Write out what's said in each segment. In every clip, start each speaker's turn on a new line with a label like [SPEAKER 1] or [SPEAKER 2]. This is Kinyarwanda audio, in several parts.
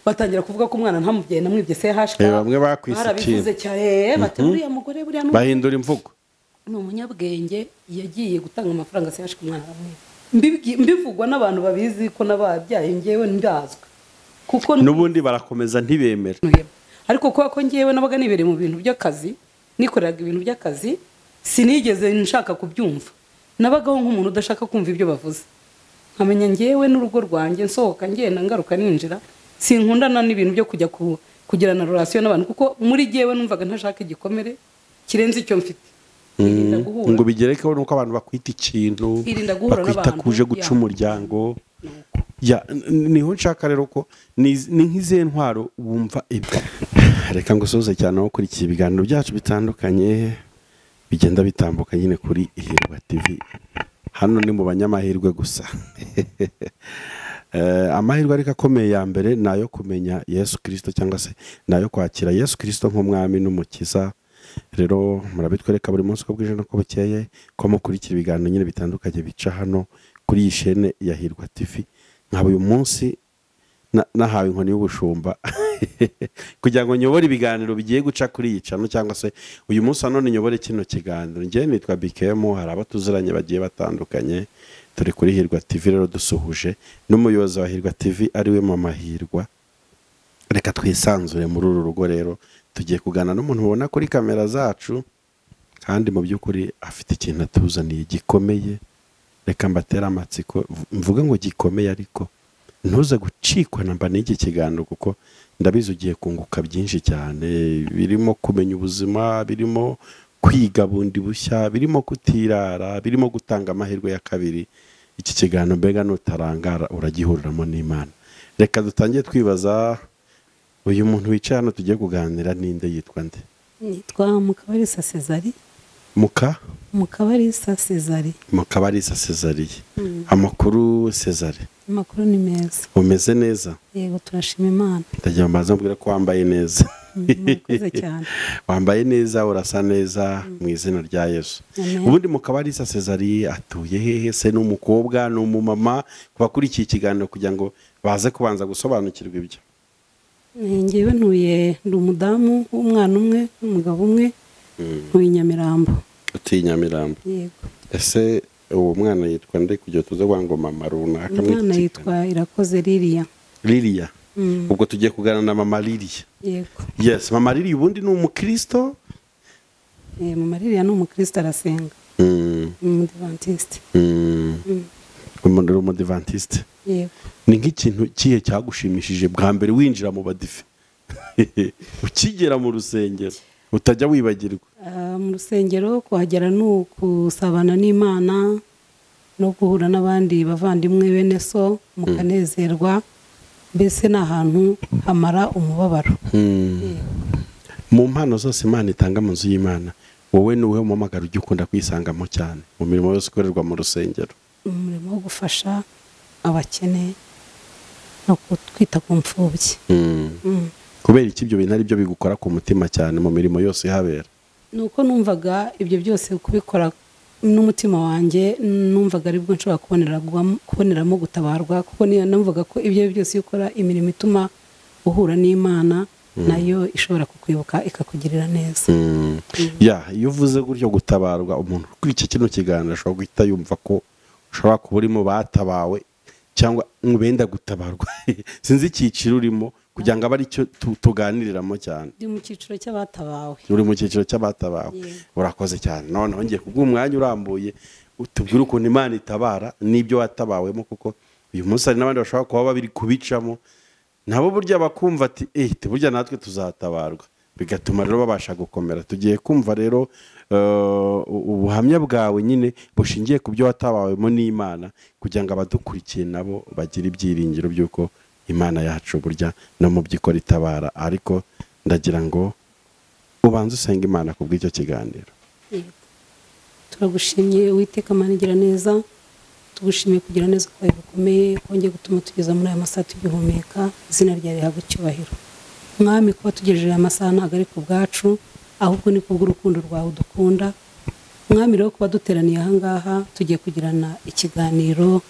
[SPEAKER 1] batangira kuvuga ko umwana ntamubyeyi namwibye se hashika
[SPEAKER 2] bamwe bakwisukira
[SPEAKER 1] cyane bati uriya mugore buriya
[SPEAKER 2] bahindura imvugo
[SPEAKER 1] ni umunyabwenge yagiye gutanga amafaranga se hashika umwana aramwiba mbivugwa n'abantu babizi ko nababyaye ngewe ndazwe kuko
[SPEAKER 2] nubundi barakomeza ntibemera
[SPEAKER 1] ariko kuko ngewe nabaga nibereye mu bintu by'akazi nikoreraga ibintu by'akazi sinigeze nshaka kubyumva nabagaho nk'umuntu udashaka kumva ibyo bavuze nkamenya ngewe n'urugo rwanjye nsohoka ngenda ngaruka ninjira sinkundana n'ibintu byo kujya kugirana relation n'abantu kuko muri ngewe numvaga ntashaka igikomere kirenze icyo mfite
[SPEAKER 2] ngo bigerekeho nuko abantu bakwita ikintu bakwita kuje guca umuryango niho nshaka rero ko ni nk'izihe ntwaro wumva ibyo reka ngo usoze cyane aho kurikiye ibiganiro byacu bitandukanye bigenda bitambuka nyine kuri Hirwa TV hano ni mu banyamahirwe gusa amahirwe ariko akomeye ya mbere nayo kumenya Yesu Kristo cyangwa se nayo kwakira Yesu Kristo nk'umwami n'umukiza rero murabitwereka buri munsi ko bwije no ko bukeye ko mukurikira ibiganiro nyine bitandukanye bica hano kuri iyi chaîne ya Hirwa TV nkaba uyu munsi nahawe inkoni y'ubushumba kugira ngo nyobore ibiganiro bigiye guca kuri iyi channel cyangwa se uyu munsi none nyobore kino kiganiro ngiye nitwa Bikemo hari abatuziranye bagiye batandukanye turi kuri Hirwa TV rero dusuhuje n'umuyobozi wa Hirwa TV ari we Mama Hirwa reka twisanzure muri uru rugo rero tugiye kugana n'umuntu ubona kuri kamera zacu kandi mu by'ukuri afite ikintu atuzaniye gikomeye reka mbatera amatsiko mvuga ngo gikomeye ariko ntuze gucikwa namba n'iki kiganiro kuko ndabizi ugiye kunguka byinshi cyane birimo kumenya ubuzima birimo kwiga bundi bushya birimo kutirara birimo gutanga amahirwe ya kabiri iki kiganiro mbega nutarangara uragihuriramo n'Imana reka dutangiye twibaza uyu muntu wicaye hano tugiye kuganira ninde yitwa nde
[SPEAKER 1] nitwa Mukabarisa Cezari
[SPEAKER 2] Mukabarisa Cezari amakuru Cezari
[SPEAKER 1] amakuru ni meza
[SPEAKER 2] umeze neza
[SPEAKER 1] yego turashima Imana
[SPEAKER 2] ndagira mbaza mbwira ko wambaye neza
[SPEAKER 1] murakoze cyane
[SPEAKER 2] wambaye neza urasa neza mu izina rya Yesu ubundi Mukabarisa Cezari atuye hehe se n'umukobwa n'umumama kubakurikiye ikiganiro kugira ngo baze kubanza gusobanukirwa ibyo
[SPEAKER 1] ngewe ntuye ndi umudamu w'umwana umwe n'umugabo umwe ntuye Nyamirambo
[SPEAKER 2] utuye Nyamirambo
[SPEAKER 1] yego
[SPEAKER 2] ese uwo mwana yitwa nde kugira tuze ngo mama runaka
[SPEAKER 1] umwana yitwa Irakoze Lilia
[SPEAKER 2] ubwo tugiye kuganira na Mama Lilia
[SPEAKER 1] yego
[SPEAKER 2] yes Mama Lilia ubundi ni umukristo
[SPEAKER 1] Mama Lilia ni umukristo arasenga umudivantiste
[SPEAKER 2] umudivantiste
[SPEAKER 1] yego
[SPEAKER 2] ni nk'ikintu kihe cyagushimishije bwa mbere winjira mu badive ukigera mu rusengero utajya wibagirwa
[SPEAKER 1] mu rusengero kuhagera ni ukusabana n'Imana no guhura n'abandi bavandimwe bene so mukanezerwa mbese ni ahantu hamara umubabaro
[SPEAKER 2] mu mpano zose Imana itanga mu nzu y'Imana wowe nuwe umumagara ujya ukunda kwisangamo cyane mu mirimo yose ikorerwa mu rusengero
[SPEAKER 1] umurimo wo gufasha abakene no kwita ku mfubyi
[SPEAKER 2] kubera iki ibyo bintu ari byo bigukora ku mutima cyane mu mirimo yose ihabera
[SPEAKER 1] nuko numvaga ibyo byose kubikora n'umutima wanjye numvaga aribwo nshobora kuboneramo gutabarwa kuko numvaga ko ibyo byose ukora imirimo ituma uhura n'Imana nayo ishobora kukwibuka ikakugirira neza
[SPEAKER 2] iyo uvuze gutyo gutabarwa umuntu kuri iki kino kiganiro ashobora guhita yumva ko ushobora kuba uri mu batabawe cyangwa benda gutabarwa sinzi icyiciro urimo kugira ngo abe ari cyo tuganiriramo cyane
[SPEAKER 1] ndi mu cyiciro cy'abatabawe
[SPEAKER 2] uri mu cyiciro cy'abatabawe urakoze cyane noneho ngiye kubw'umwanya urambuye utubwire ukuntu Imana itabara n'ibyo watabawemo kuko uyu munsi hari n'abandi bashobora kuba babiri kubicamo nabo burya bakumva ati burya natwe tuzatabarwa bigatuma rero babasha gukomera tugiye kumva rero ubuhamya bwawe nyine bushingiye ku byo watabawemo n'Imana kugira ngo abadukurikiye nabo bagire ibyiringiro by'uko Imana yacu burya no mu byikora itabara ariko ndagira ngo ubanze usenga Imana ku bw'icyo kiganiro
[SPEAKER 1] turagushimiye Uwiteka Mana igira neza tugushimiye kugira neza kwawe gukomeye kongeye gutuma tugeza muri aya masaha tugihumeka izina ryawe rihabwe icyubahiro mwami kuba tugejeje aya masaha ntabwo ari ku bwacu ahubwo ni kubw'urukundo rwawe dukunda mwami rero kuba duteraniye aha ngaha tugiye kugirana ikiganiro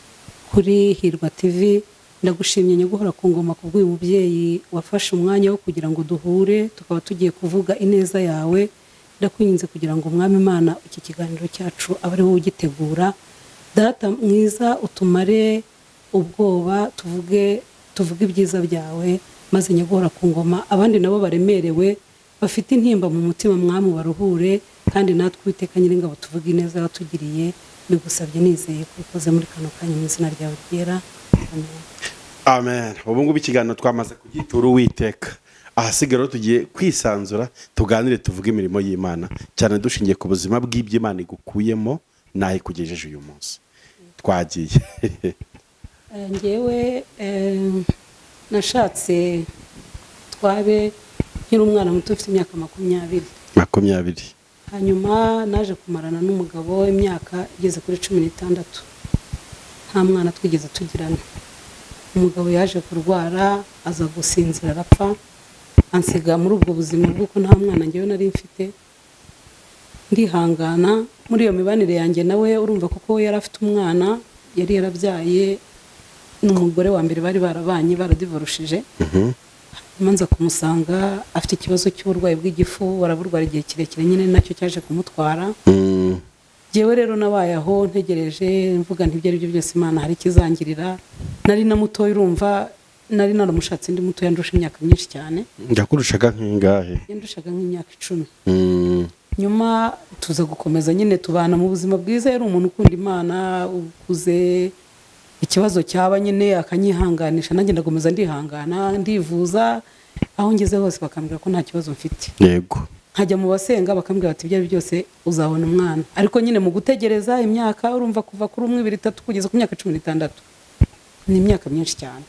[SPEAKER 1] kuri Hirwa TV ndagushimye nyaguhora ku ngoma kubw'uyu mubyeyi wafashe umwanya wo kugira ngo duhure tukaba tugiye kuvuga ineza yawe. Ndakwinginze kugira ngo Mwami Imana iki kiganiro cyacu abe ari wowe ugitegura. Data mwiza, utumare ubwoba, tuvuge ibyiza byawe, maze nyaguhora ku ngoma abandi nabo baremerewe bafite intimba mu mutima, Mwami baruhure, kandi natwe Uwiteka Nyiringabo tuvuge ineza watugiriye. Bigusabye nizeye ko ukoze muri kano kanya mu izina ryawe ryera. Amen.
[SPEAKER 2] Amen. Ubu ngubu ikiganiro twamaze kugitura Uwiteka. Ahasigaye tugiye kwisanzura tuganire tuvuge imirimo y'Imana, cyane dushingiye ku buzima bw'iby'Imana igukuyemo naho ikugejeje uyu munsi. Twagiye.
[SPEAKER 1] Ngewe nashatse twabe nkiri umwana muto ufite imyaka 20. Hanyuma naje kumarana n'umugabo imyaka igeze kuri 16. Nta mwana twigeze tugirana. Umugabo yaje kurwara, aza gusinzira arapfa, ansiga muri ubwo buzima bw'uko nta mwana ngewe nari mfite. Ndihangana muri iyo mibanire yanjye nawe, urumva kuko we yari afite umwana, yari yarabyaye n'umugore wa mbere bari barabanye baradivorushije. Manza kumusanga afite ikibazo cy'uburwayi bw'igifu, waraburwara igihe kirekire, nyine nacyo cyaje kumutwara. Jewe rero nabaye aho ntegereje, mvuga nti ibyo ari byo byose Imana hari kizangirira. Nari na muto, urumva nari naramushatse ndi muto, yandusha imyaka myinshi cyane.
[SPEAKER 2] Ndakurushaga nk'ingahe?
[SPEAKER 1] Yandushaga nk'imyaka 10. Nyuma tuza gukomeza nyine tubana mu buzima bwiza. Yari umuntu ukunda Imana, ukuze. Ikibazo cyaba nyine akanyihanganisha, nanjye ndakomeza ndihangana, ndivuza. Aho ngeze hose bakambwira ko nta kibazo mfite.
[SPEAKER 2] Yego.
[SPEAKER 1] Nkajya mu basenga bakambwira bati ibyo byose uzabona umwana. Ariko nyine mu gutegereza imyaka, urumva kuva kuri 1, 2, 3 kugeza ku myaka 16. Ni imyaka myinshi cyane.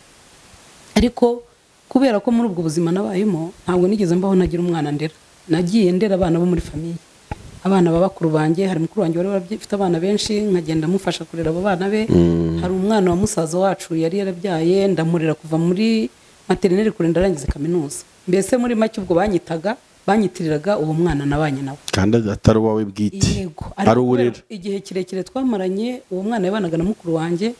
[SPEAKER 1] Ariko kubera ko muri ubwo buzima nabayemo, ntabwo nigeze mbaho nagira umwana ndera. Nagiye ndera abana bo muri famiye. Abana babakuru banjye, hari mukuru wanjye wari warafite abana benshi, nkagenda mufasha kurera abo bana be. Hari umwana wa musaza wacu yari yarabyaye, ndamurera kuva muri materineri kurinda arangiza kaminuza. Mbese muri make ubwo banyitiriraga uwo mwana nabanye nawe.
[SPEAKER 2] Kandi atari wawe bwite.
[SPEAKER 1] Yego. Ari urera. Igihe kirekire twamaranye, uwo mwana yabanaga na mukuru wanjye.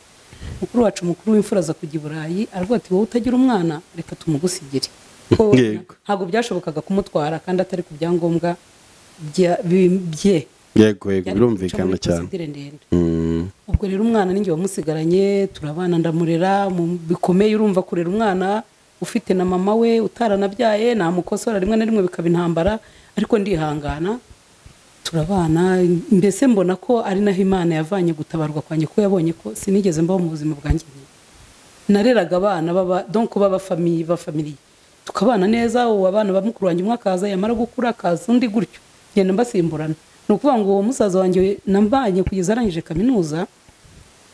[SPEAKER 1] Mukuru wacu mukuru w'imfura za kujya i Burayi, aravuga ati wowe utagira umwana reka tumugusigire. Ntabwo byashobokaga kumutwara kandi atari ku byangombwa bye.
[SPEAKER 2] Yego, birumvikana cyane.
[SPEAKER 1] Ubwo rero umwana ninjye wamusigaranye, turabana ndamurera bikomeye. Urumva kurera umwana ufite na mama we utaranabyaye, namukosora rimwe na rimwe bikaba intambara, ariko ndihangana turabana. Mbese mbona ko ari naho Imana yavanye gutabarwa kwanjye, ko yabonye ko sinigeze mbaho mu buzima bwanjye. Nareraga abana baba family, tukabana neza. Uwo abana ba mukuru wanjye umwe akaza, yamara gukura akaza undi, gutyo ngenda mbasimburana. Ni ukuvuga ngo uwo musaza wanjye nambanye kugeza arangije kaminuza,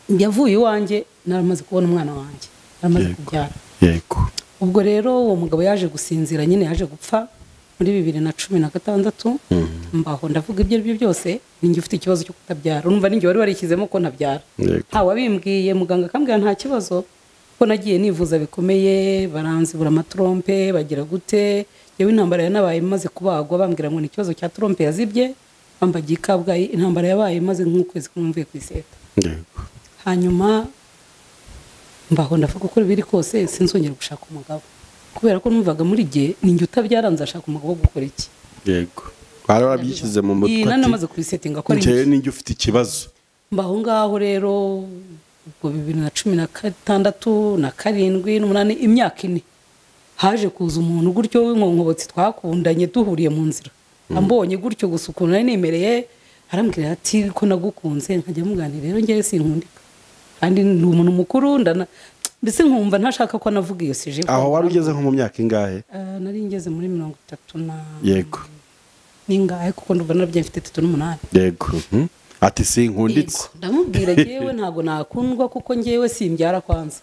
[SPEAKER 1] yavuye iwanjye naramaze kubona umwana wanjye, naramaze kubyara.
[SPEAKER 2] Yego.
[SPEAKER 1] Ubwo rero uwo mugabo yaje gusinzira, nyine yaje gupfa muri 2016. Mbaho ndavuga ibyo ari byo byose, ninjye ufite ikibazo cyo kutabyara. Urumva ninjye wari warishyizemo ko ntabyara. Nta wabimbwiye, muganga akambwira nta kibazo, ko nagiye nivuza bikomeye, baranzibura amatrompe, bagira gute. Yewe intambara yanabaye maze kubagwa, bambwira ngo ni ikibazo cya trompe yazibye, bambagiye Kabgayi. Intambara yabaye maze nk'ukwezi kumwe mvuye ku iseta. Hanyuma mbaho ndavuga uko biri kose sinzongera gushaka umugabo, kubera ko numvaga muri gihe ninjye utabyara nzashaka umugabo wo gukora iki.
[SPEAKER 2] Yego. Bari wabyishyize mu mutwe ati
[SPEAKER 1] namaze kubisetinga ko
[SPEAKER 2] ninjye ufite ikibazo.
[SPEAKER 1] Mbaho ngaho rero ubwo 2016 na 7 n'umunani, imyaka 4 haje kuza umuntu gutyo w'inkonkobotsi twakundanye duhuriye mu nzira. Ambonye gutyo gusa ukuntu nari nemereye, arambwira ati ko nagukunze. Nkajya muganira, rero ngewe sinkundika kandi ni umuntu mukuru, mbese nkumva ntashaka ko navuga iyo sije.
[SPEAKER 2] Aho wari ugeze nko mu myaka ingahe?
[SPEAKER 1] Nari ngeze muri 30 na.
[SPEAKER 2] Yego.
[SPEAKER 1] Ningahe kuko ndumva nabyo mfite 38.
[SPEAKER 2] Yego. Ati sinkunditse.
[SPEAKER 1] Ndamubwira ngewe ntago nakundwa kuko ngewe simbyara kwanza.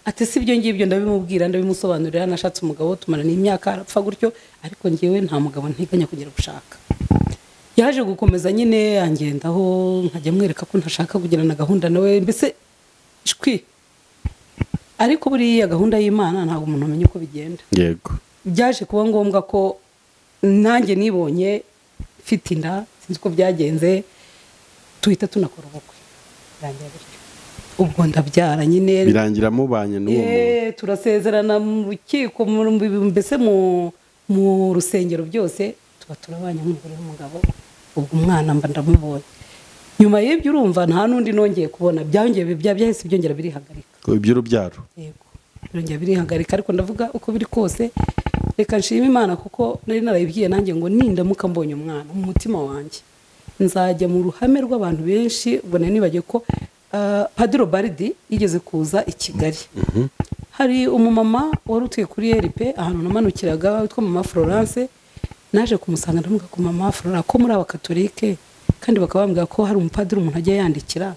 [SPEAKER 1] Ati sibyo ngibyo ndabimubwira, ndabimusobanurira. Nashatse umugabo tumarana imyaka, arapfa gutyo, ariko ngewe nta mugabo ntiganya kugira gushaka. Yaje gukomeza nyine angendaho, nkajya mwereka ko ntashaka kugirana gahunda nawe, mbese shwi. Ariko buriya gahunda y'Imana ntabwo umuntu amenya uko bigenda.
[SPEAKER 2] Yego.
[SPEAKER 1] Byaje kuba ngombwa ko nanjye nibonye mfite inda, sinzi uko byagenze, tuhita tunakora ubukwe. Birangira bityo. ubwo ndabyara nyine
[SPEAKER 2] birangira mubanye n'uwo muntu
[SPEAKER 1] turasezerana mu rukiko mbese mu rusengero byose tuba turabanye nk'umugore n'umugabo ubwo umwana mba ndamubonye nyuma y'ibyo urumva nta n'undi nongeye kubona byahise byongera birihagarika
[SPEAKER 2] iby'urubyaro
[SPEAKER 1] yego byongera birihagarika ariko ndavuga uko biri kose reka nshima Imana kuko nari narayibwiye nanjye ngo nindamuka mbonye umwana mu mutima wanjye nzajya mu ruhame rw'abantu benshi ubwo nari nibagiye ko Padiri Baridi yigeze kuza i Kigali hari umumama wari utuye kuri RP ahantu namanukiraga witwa Mama Florence naje kumusanga ndamuga ku Mama Florence ko muri abakatolike kandi bakabambwira ko hari umupadiri umuntu ajya yandikira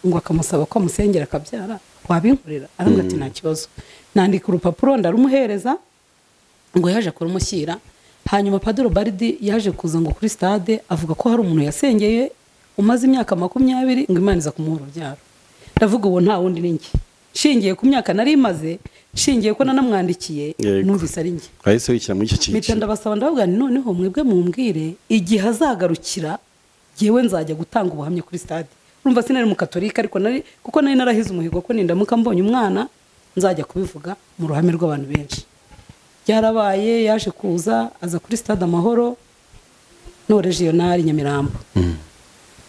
[SPEAKER 1] ngo akamusaba ko amusengera akabyara wabinkorera arambwira ati nta kibazo nandika urupapuro ndarumuhereza ngo yaje kurumushyira hanyuma Padiri Baridi yaje kuza ngo kuri stade avuga ko hari umuntu yasengeye umaze imyaka 20 ngo Imana iza kumuha urubyaro ndavuga uwo nta wundi ninjye shingiye ku myaka nari imaze shingiye ko nanamwandikiye numvise ari njye
[SPEAKER 2] bahise wikira muri icyo kintu
[SPEAKER 1] mpita ndabasaba ndavuga noneho mwebwe mumbwire igihe azagarukira yewe nzajya gutanga ubuhamya kuri stade urumva sinari mu katolika ariko kuko nari narahize umuhigo ko nindamuka mbonye umwana nzajya kubivuga mu ruhame rw'abantu benshi byarabaye yaje kuza aza kuri stade Amahoro no regional Nyamirambo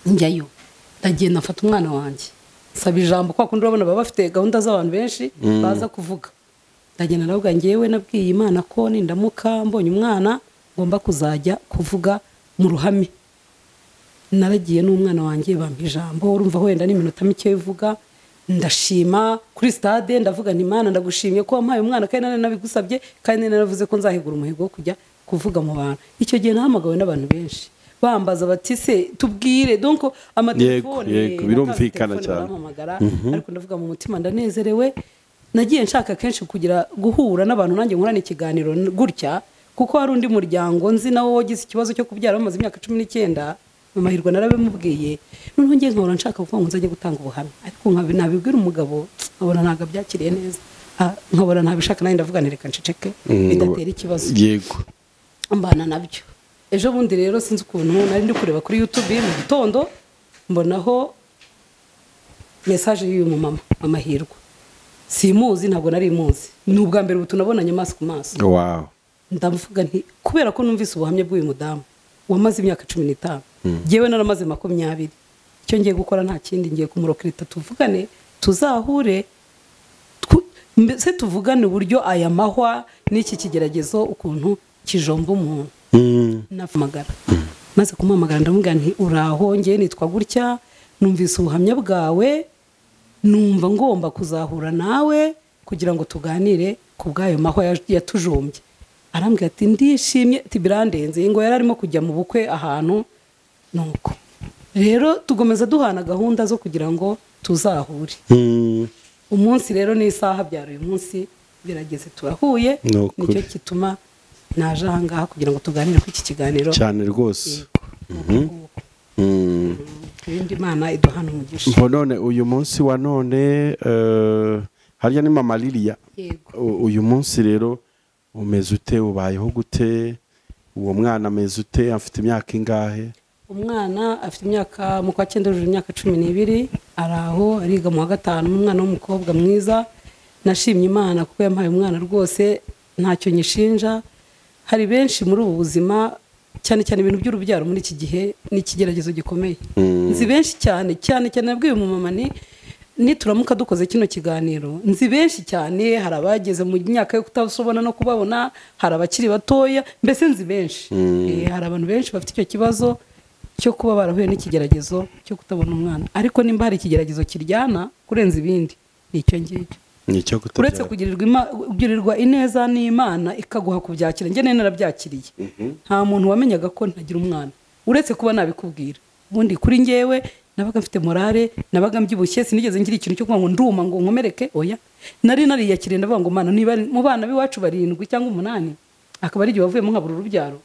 [SPEAKER 1] njyayo ndagenda mfata umwana wanjye saba ijambo kwa kundi urabona baba bafite gahunda z'abantu benshi baza kuvuga ndagenda ndavuga ngewe nabwiye Imana ko nindamuka mbonye umwana ngomba kuzajya kuvuga mu ruhame naragiye n'umwana wanjye bampa ijambo urumva wenda n'iminota mike bivuga ndashima kuri stade ndavuga nti Imana ndagushimiye ko wampaye umwana kandi nane nabigusabye kandi naravuze ko nzahigura umuhigo wo kujya kuvuga mu bantu icyo gihe nahamagawe n'abantu benshi bambaza bati se tubwire donc amatelefone
[SPEAKER 2] birumvikana cyane
[SPEAKER 1] ariko ndavuga mu mutima ndanezerewe nagiye nshaka kenshi kugira guhura n'abantu nanjye nkorana ikiganiro gutya kuko hari undi muryango nzi nawo wagize ikibazo cyo kubyara bamaze imyaka 19 amahirwe narabimubwiye noneho ngiye nkora nshaka kuvuga ngo nzajye gutanga ubuhamya ariko nabibwira umugabo nkabona ntago byakiriye neza nkabona ntabishaka nanjye ndavuga nireka nceceke bidatera ikibazo
[SPEAKER 2] yego
[SPEAKER 1] mbana nabyo ejo bundi rero sinzi ukuntu nari ndi kureba kuri YouTube mu gitondo mbonaho message y'uyu mumama amahirwe simuzi ntabwo nari muzi ni ubwa mbere utunabonanye amaso ku maso
[SPEAKER 2] wow
[SPEAKER 1] ndavuga nti kubera ko numvise ubuhamya bw'uyu mudamu wamaze imyaka 15 jewe naramaze 20 icyo ngiye gukora nta kindi ngiye kumurokirita tuvugane tuzahure mbese tuvugane uburyo aya mahwa n'iki kigeragezo ukuntu kijomba umuntu nafamagara maze kumamagara ndamubwira nti uraho ngiye nitwa gutya numvise ubuhamya bwawe numva ngomba kuzahura nawe kugira ngo tuganire ku bwayo mahwa yatujombye arambwira ati ndishimye ati birandenze ngo yari arimo kujya mu bukwe ahantu nuko rero tugomeza duhana gahunda zo kugira ngo tuzahure umunsi rero n'isaha byaro uyu munsi birageze turahuye nicyo kituma naje aha ngaha kugira ngo tuganire ku iki kiganiro
[SPEAKER 2] cyane rwose
[SPEAKER 1] ibindi Imana iduhana umugisha
[SPEAKER 2] none uyu munsi wa none harya ni Mama Lilia uyu munsi rero umeze ute ubayeho gute uwo mwana ameze ute afite imyaka ingahe
[SPEAKER 1] umwana afite imyaka mu kwa 9 imyaka 12 araho ariga mu wa 5 umwana w'umukobwa mwiza nashimye Imana kuko yampaye umwana rwose ntacyo nyishinja hari benshi muri ubu buzima cyane cyane ibintu by'urubyaro muri iki gihe ni ikigeragezo gikomeye nzi benshi cyane nabwiye umumama ni turamuka dukoze kino kiganiro nzi benshi cyane hari abageze mu myaka yo kutasobona no kubabona hari abakiri batoya mbese nzi benshi hari abantu benshi bafite icyo kibazo cyo kuba barahuye n'ikigeragezo cyo kutabona umwana ariko nimba hari ikigeragezo kiryana kurenza ibindi nicyo ngicyo
[SPEAKER 2] nicyo
[SPEAKER 1] uretse kugirirwa ineza n'Imana ikaguha kubyakira njye narabyakiriye nta muntu wamenyaga ko ntagira umwana uretse kuba nabikubwira ubundi kuri ngewe nabaga mfite morale nabaga mbyibushye sinigeze ngira ikintu cyo kuvuga ngo nduma ngo nkomereke oya nari nariyakiriye ndavuga ngo Mana niba mu bana biwacu 7 cyangwa 8 akaba ari gihe wavuyemo nkabura urubyaro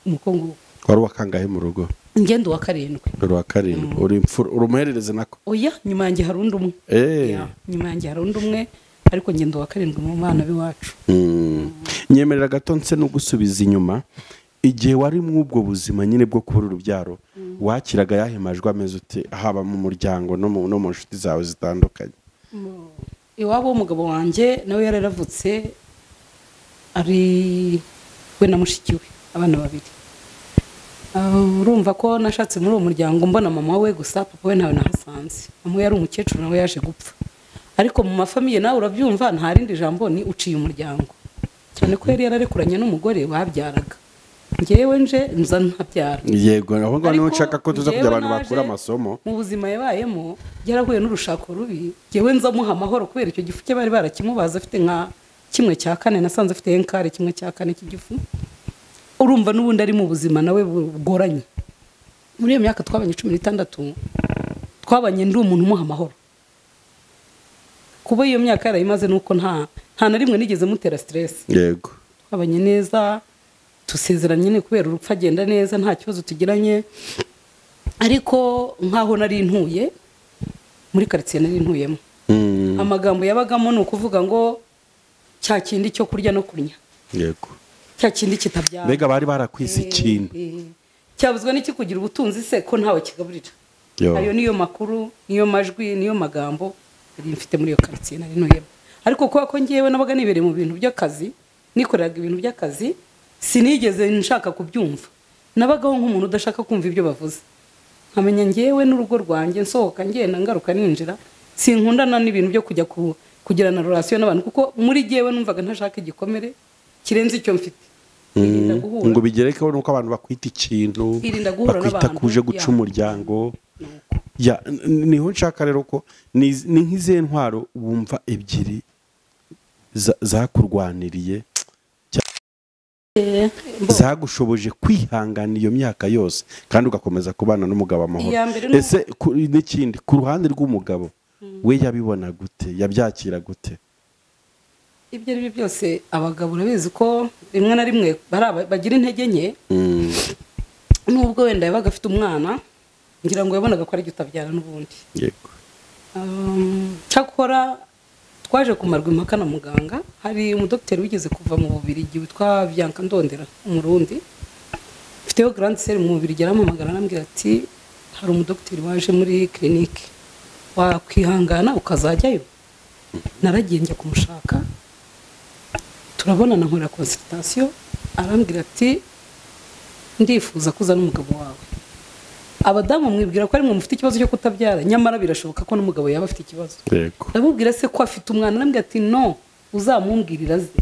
[SPEAKER 1] umukongo
[SPEAKER 2] wari wakangahe mu rugo
[SPEAKER 1] ngendo wa 7
[SPEAKER 2] uri umuherereze nako
[SPEAKER 1] oya nyuma yanjye hari undi umwe nyuma yanjye hari undi umwe ariko ngendo wa 7 mu bana biwacu
[SPEAKER 2] nyemerera gato nse no gusubiza inyuma igihe wari mw'ubwo buzima nyine bwo kubura urubyaro wakiraga yahemajwe ameze ute haba mu muryango no mu nshuti zawe zitandukanye?
[SPEAKER 1] iwabo w'umugabo wanjye nawe yararavutse ari we na mushiki we abana babiri. Urumva ko nashatse muri uwo muryango mbona mama we gusa, papa we ntawe nahasanze. Mama we yari umukecuru nawe yaje gupfa, ariko mu mafamiye nawe urabyumva nta rindi jambo ni uciye umuryango, cyane ko yari yararekuranye n'umugore babyaraga. Ngewe nje nza ntabyara.
[SPEAKER 2] Yego, aho ngaho niho nshaka ko tuza kujya abantu bakura amasomo.
[SPEAKER 1] Mu buzima yabayemo yarahuye n'urushako rubi, ngewe nza muha amahoro kubera icyo gifu cye bari barakimubaza afite nka 1/4, nasanze afite enkare 1/4 cy'igifu. Urumva n'ubundi ari mu buzima nawe bugoranye. Muri iyo myaka twabanye 16 twabanye ndi umuntu umuha amahoro. Kuba iyo myaka yarayimaze nuko nta na rimwe nigeze mutera stress.
[SPEAKER 2] Yego,
[SPEAKER 1] twabanye neza, tusezeranye nyine kubera urupfu agenda neza nta kibazo tugiranye. Ariko nkaho nari ntuye muri quartier nari ntuyemo, amagambo yabagamo ni ukuvuga ngo cya kindi cyo kurya no kunya.
[SPEAKER 2] yego,
[SPEAKER 1] cya kindi kitabyara.
[SPEAKER 2] mbega bari barakwise ikintu
[SPEAKER 1] cyabuzwa n'iki kugira ubutunzi se ko ntawe kigaburira. Ayo niyo makuru, niyo majwi, niyo magambo yari mfite muri iyo quartier nari ntuyemo. Ariko kuba ko ngiyewe nabaga nibereye mu bintu by'akazi, nikoreraga ibintu by'akazi, sinigeze nshaka kubyumva. Nabagaho nk'umuntu udashaka kumva ibyo bavuze. Nkamenya ngewe n'urugo rwanjye nsohoka ngenda ngaruka ninjira, sinkundana n'ibintu byo kujya kugirana relation n'abantu, kuko muri ngewe numvaga ntashaka igikomere kirenze icyo mfite.
[SPEAKER 2] ngo bigerekeho nuko abantu bakwita ikintu, bakwita kuje guca umuryango. Ya niho nshaka rero ko ni nk'ize ntwaro wumva ebyiri zakurwaniriye zagushoboje kwihangana iyo myaka yose kandi ugakomeza kubana n'umugabo amahoro. Ese n'ikindi ku ruhande rw'umugabo we yabibona gute, yabyakira gute?
[SPEAKER 1] Ibyo ari byo byose abagabo urabizi ko rimwe na rimwe bagira intege nke, nubwo wenda yabaga afite umwana ngira ngo yabonaga ko ari utabyara n'ubundi.
[SPEAKER 2] Yego,
[SPEAKER 1] cyakora twaje kumarwa impaka na muganga. Hari umudokiteri wigeze kuva mu Bubiligi witwa Imyaka ndondera umurundi, mfiteho grande sœur mu Bubiligi, arampamagara arambwira ati hari umudokiteri waje muri clinique wakwihangana ukazajyayo. Naragiye njya kumushaka, turabonana nkora consultation, arambwira ati ndifuza kuza n'umugabo wawe. Abadamu mwibwira ko ari mwe mufite ikibazo cyo kutabyara, nyamara birashoboka ko n'umugabo yaba afite ikibazo.
[SPEAKER 2] yego,
[SPEAKER 1] ndamubwira se ko afite umwana, arambwira ati no, uzamumbwirira ze,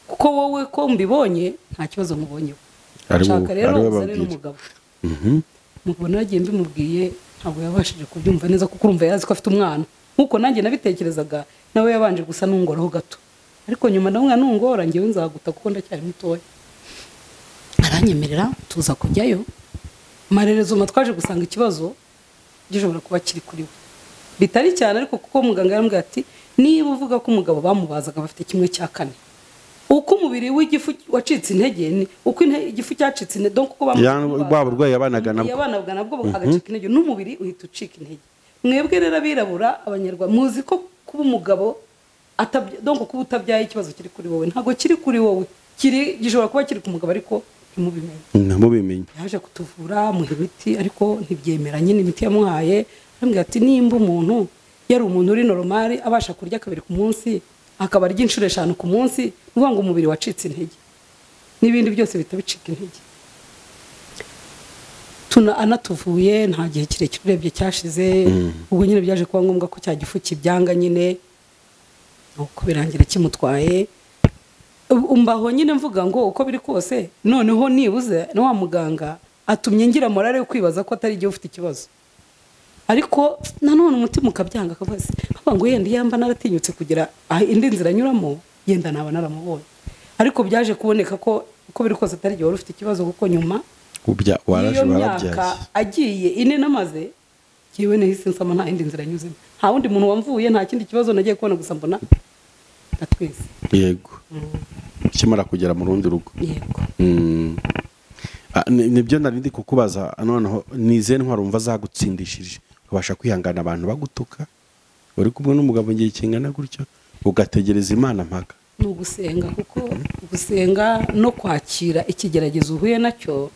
[SPEAKER 1] kuko wowe ko mbibonye nta kibazo mubonyeho. Nshaka rero uzane n'umugabo. Mubona yagiye mbimubwiye ntabwo yabashije kubyumva neza, kuko urumva yazi ko afite umwana nkuko nanjye nabitekerezaga. Nawe yabanje gusa n'ungoraho gato, ariko nyuma ndamubwira nungora ngewe nzaguta kuko ndacyari mutoya. Aranyemerera tuza kujyayo. Marerezo twaje gusanga ikibazo gishobora kuba kiri kuri we bitari cyane, ariko kuko muganga yarambwira ati niba uvuga ko umugabo bamubazaga bafite 1/4, uko umubiri w'igifu wacitse intege, uko igifu cyacitse intege, donc uko
[SPEAKER 2] baburwaye yabanaga
[SPEAKER 1] nabwo agacika intege, n'umubiri uhita ucika intege. Mwebwe rero abirabura Abanyarwanda muzi ko kuba umugabo donc kuba utabyaye ikibazo kiri kuri wowe, ntago kiri kuri wowe, gishobora kuba kiri ku mugabo ariko
[SPEAKER 2] ntimubimenye.
[SPEAKER 1] Yaje kutuvura muha imiti ariko ntibyemeranye n'imiti yamuhaye. Arambwira ati nimba umuntu yari umuntu uri normal abasha kurya 2 ku munsi akaba arya inshuro 5 ku munsi, uvuga ngo umubiri wacitse intege n'ibindi byose bitabicika intege. Anatuvuye nta gihe kirekire urebye cyashize, ubwo nyine byaje kuba ngombwa ko cya gifu kibyanga nyine, uko birangira kimutwaye. Umbaho nyine mvuga ngo uko biri kose noneho nibuze na wa muganga atumye ngira morale yo kwibaza ko atari igihe ufite ikibazo, ariko nanone umutima ukabyanga akavuga ngo yenda yamba naratinyutse kugira indi nzira nyuramo, yenda naba naramubonye. Ariko byaje kuboneka ko uko biri kose atari igihe wari ufite ikibazo, kuko nyuma iyo myaka agiye ine namaze yewe nahise nsama nta indi nzira nyuzemo, nta wundi muntu wamvuye, nta kindi kibazo nagiye kubona, gusa mbona natwese.
[SPEAKER 2] Yego, kimara kugera mu rundi rugo.
[SPEAKER 1] Yego,
[SPEAKER 2] nibyo narindi kukubaza noneho nize ntwaro umva zagutsindishije ubasha kwihangana abantu bagutuka uri kumwe n'umugabo ngiye kingana gutyo ugategereza Imana mpaka.
[SPEAKER 1] ni ugusenga, kuko gusenga no kwakira ikigeragezo uhuye nacyo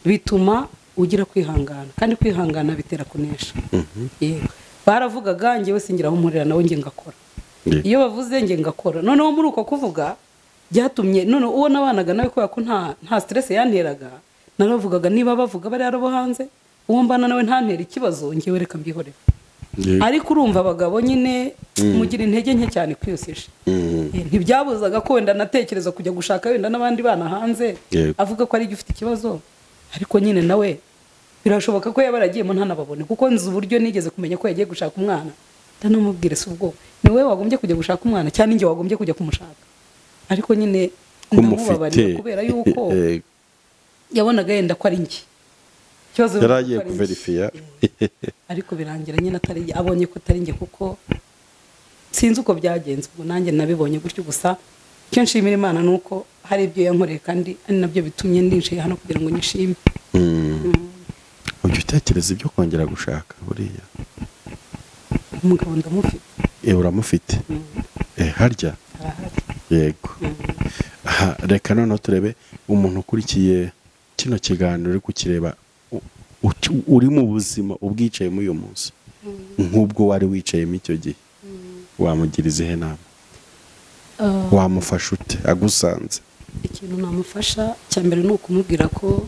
[SPEAKER 1] bituma ugira kwihangana, kandi kwihangana bitera kunesha. Yego, baravugaga njyewe singiraho umurira nawe njye ngakora. Iyo bavuze njye ngakora, noneho muri uko kuvuga byatumye none uwo nabanaga nawe kubera ko nta stress yanteraga, naravugaga niba bavuga bari arabo hanze, uwo mbana nawe ntantera ikibazo, njyewe reka mbihorera. Ariko urumva abagabo nyine mugira intege nke cyane kwiyosesha. Ntibyabuzaga ko wenda natekereza kujya gushaka wenda n'abandi bana hanze, avuga ko ari ufite ikibazo, ariko nyine nawe birashoboka ko yabaragiyemo ntanababone, kuko nzi uburyo nigeze kumenya ko yagiye gushaka umwana, ndanamubwire se ubwo ni wowe wagombye kujya gushaka umwana cyane njye wagombye kujya kumushaka. Ariko nyine ndamubabarira kubera yuko yabonaga yenda ko ari njye ikibazo
[SPEAKER 2] yaragiye kuverifiya,
[SPEAKER 1] ariko birangira nyine atari abonye ko atari njye, kuko sinzi uko byagenze. Ubwo nanjye nabibonye gutyo. Gusa icyo nshimira Imana ni uko hari ibyo yankoreye, kandi ari nabyo bitumye ndicaye hano kugira ngo nishime.
[SPEAKER 2] Ujya utekereza ibyo kongera gushaka buriya?
[SPEAKER 1] Umugabo ndamufite.
[SPEAKER 2] Uramufite? Harya? Yego. Reka noneho turebe umuntu ukurikiye kino kiganiro uri kukireba, uri mu buzima ubwicayemo uyu munsi nk'ubwo wari wicayemo icyo gihe, wamugiriza ihe nama? Wamufasha ute agusanze?
[SPEAKER 1] Ikintu namufasha cya mbere ni ukumubwira ko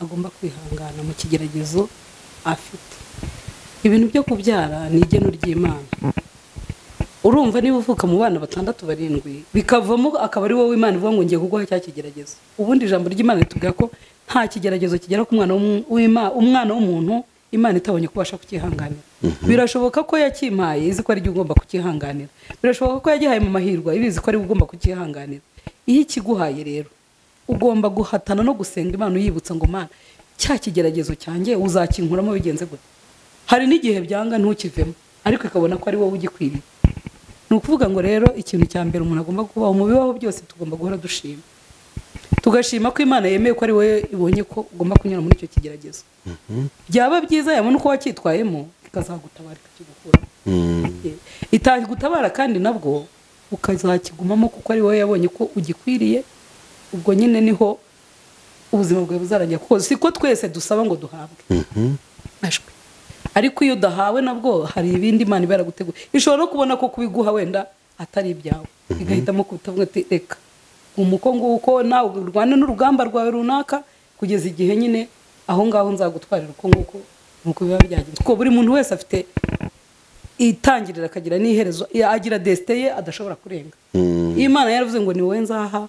[SPEAKER 1] agomba kwihangana mu kigeragezo afite. Ibintu byo kubyara ni igeno ry'Imana. Urumva niba uvuka mu bana 6 7 bikavamo akaba ari wowe Imana ivuga ngo ngiye kuguha cya kigeragezo. Ubundi ijambo ry'Imana ritubwira ko nta kigeragezo kigera ku mwana umwana w'umuntu Imana itabonye kubasha kukihanganira. Birashoboka ko yakimpaye izi ko ari byo ugomba kukihanganira, birashoboka ko yagihaye mu mahirwa ibizi ko ari ugomba kukihanganira. Iyo ikiguhaye rero ugomba guhatana no gusenga Imana uyibutsa ngo Mana cya kigeragezo cyanjye uzakinkuramo bigenze gute. Hari n'igihe byanga ntukivemo, ariko ikabona ko ari wowe ugikwiriye. Ni ukuvuga ngo rero ikintu cya mbere umuntu agomba kubaho mu bibaho byose, tugomba guhora dushima, tugashima ko Imana yemeye ko ari wowe ibonye ko ugomba kunyura muri icyo kigeragezo. Byaba byiza yabona uko wacyitwayemo ikazagutabara ikakigukura. Itagutabara kandi nabwo ukazakigumamo kuko ari wowe yabonye ko ugikwiriye. Ubwo nyine niho ubuzima bwawe buzarangira, kuko siko twese dusaba ngo duhabwe. Ashwe. Ariko iyo udahawe nabwo hari ibindi Imana ibara gutegura. Ishobora no kubona ko kubiguha wenda atari ibyawe, igahitamo kutavuga ati reka umuko nguko nawe urwane n'urugamba rwawe runaka kugeza igihe nyine aho ngaho nzagutwarira uko nguko nuko biba byagenze. Kuko buri muntu wese afite itangirira akagira n'iherezo, agira destin ye adashobora kurenga. Imana yaravuze ngo ni wowe nzaha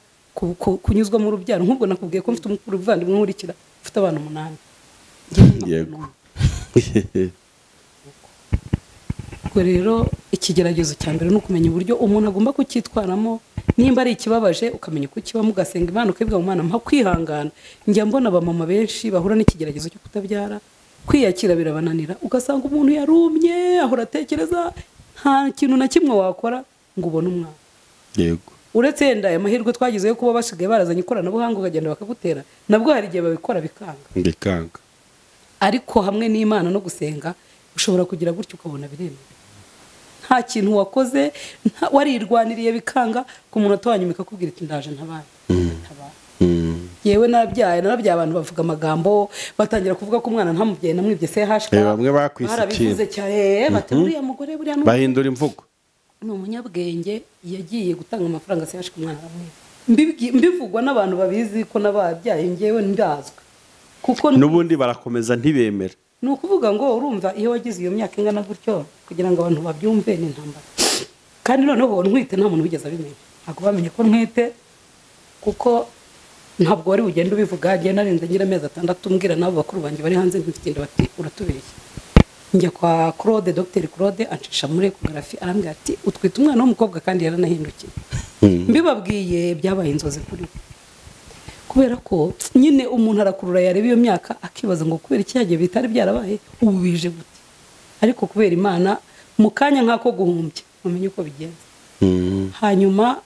[SPEAKER 1] kunyuzwa mu rubyaro. Nk'ubwo nakubwiye ko mfite umuvandimwe nkurikira ufite abana 8.
[SPEAKER 2] Yego.
[SPEAKER 1] Ubwo rero ikigeragezo cya mbere ni ukumenya uburyo umuntu agomba kucyitwaramo. Nimba ari ikibabaje ukamenya uko kiba, mugasenga Imana ukibwa Imana mpa kwihangana. Njya mbona abamama benshi bahura n'ikigeragezo cyo kutabyara, kwiyakira birabananira, ugasanga umuntu yarumye ahora atekereza nta kintu na kimwe wakora ngo ubone umwana.
[SPEAKER 2] Yego.
[SPEAKER 1] Uretse yenda amahirwe twagize yo kuba basigaye barazanye ikoranabuhanga ukagenda bakagutera, nabwo hari igihe babikora bikanga. Ariko hamwe n'Imana no gusenga ushobora kugira gutyo ukabona biremewe. Nta kintu wakoze warirwaniriye bikanga, ku muntu atwanyuma ikakubwira iti ndaje ntabaye. Yewe narabyaye abantu bavuga amagambo batangira kuvuga ko umwana ntamubyaye namwibye se hashika.
[SPEAKER 2] Bamwe bakwisikiye
[SPEAKER 1] cyane bati uriya mugore buriya
[SPEAKER 2] bahindura imvugo.
[SPEAKER 1] Ni umunyabwenge yagiye gutanga amafaranga se hashika umwana aramwiba. Mbivugwa n'abantu babizi ko nababyaye ngewe ndazwe. Kuko
[SPEAKER 2] nubundi barakomeza ntibemera.
[SPEAKER 1] Ni ukuvuga ngo urumva iyo wagize iyo myaka ingana gutyo kugira ngo abantu babyumve ni intambara. Kandi noneho ntwite nta muntu wigeze abimenya, ntabwo bamenye ko ntwite, kuko ntabwo wari ugenda ubivuga. Ngiye narinze ngira amezi 6 mbwira nabo bakuru banjye bari hanze mfite bati uratubeshya. Njya kwa Claude, Dr Claude ancisha muri ecography arambwira ati utwite umwana w'umukobwa kandi yaranahindukiye. Mbibabwiye byabaye inzozi kuri we, kubera ko nyine umuntu arakurura yareba iyo myaka akibaza ngo kubera iki yagiye bitari byarabaye ubu bije gute. Ariko kubera Imana mu kanya nk'ako guhumbya mumenye uko bigenze. Hanyuma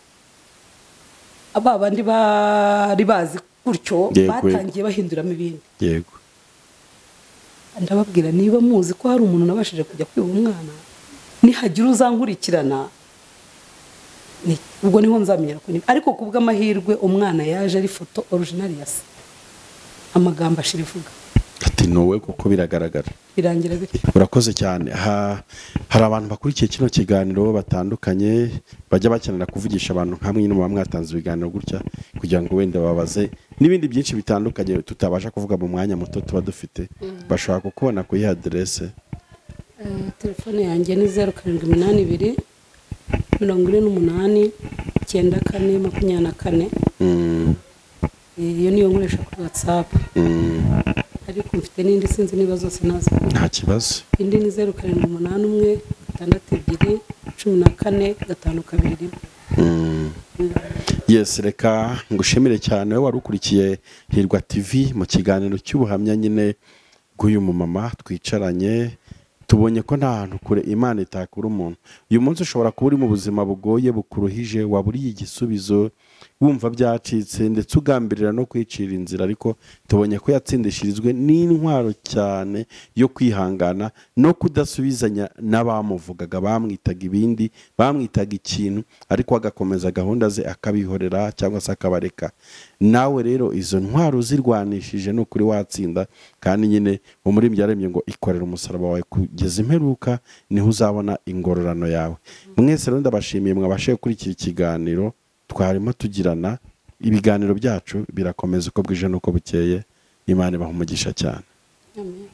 [SPEAKER 1] abandi bari bazi gutyo batangiye bahinduramo ibindi.
[SPEAKER 2] Yego.
[SPEAKER 1] Ndababwira niba muzi ko hari umuntu nabashije kujya kwiba umwana, nihagira uzankurikirana ubwo niho nzamenyera ko ariko kubw'amahirwe umwana yaje ari foto original ya se, amagambo ashira ivuga
[SPEAKER 2] ati nowe kuko biragaragara.
[SPEAKER 1] birangira bityo.
[SPEAKER 2] Urakoze cyane. Hari abantu bakurikiye kino kiganiro batandukanye bajya bakenera kuvugisha abantu nkamwe nyine muba mwatanze ibiganiro gutya kugira ngo wenda babaze n'ibindi byinshi bitandukanye tutabasha kuvuga mu mwanya muto tuba dufite, bashobora kukubona kuri adresse.
[SPEAKER 1] Telefone yanjye ni 0782 48 94 24. Iyo niyo nkoresha kuri WhatsApp. Ariko mfite n'indi sinzi niba zose nazo.
[SPEAKER 2] Nta kibazo.
[SPEAKER 1] Indi ni 0781 62 14 522.
[SPEAKER 2] Yes, reka ngushimire cyane wari ukurikiye Hirwa TV mu kiganiro cy'ubuhamya nyine bw'uyu mumama twicaranye. Tubonye ko nta hantu kure Imana itakura umuntu. Uyu munsi ushobora kuba uri mu buzima bugoye bukuruhije, waburiye igisubizo, wumva byacitse ndetse ugambirira no kwicira inzira, ariko tubonye ko yatsindishirizwe n'intwaro cyane yo kwihangana no kudasubizanya n'abamuvugaga, bamwitaga ibindi, bamwitaga ikintu, ariko agakomeza gahunda ze akabihorera cyangwa se akabareka. Nawe rero izo ntwaro zirwanishije no kuri watsinda, kandi nyine umuririmbyi yaremye ngo ikorera umusaraba wawe kugeza imperuka, niho uzabona ingororano yawe. Mwese rero ndabashimiye mwabashe gukurikira ikiganiro twarimo tugirana. Ibiganiro byacu birakomeza uko bwije n'uko bukeye. Imana ibaha umugisha cyane.
[SPEAKER 1] Amen.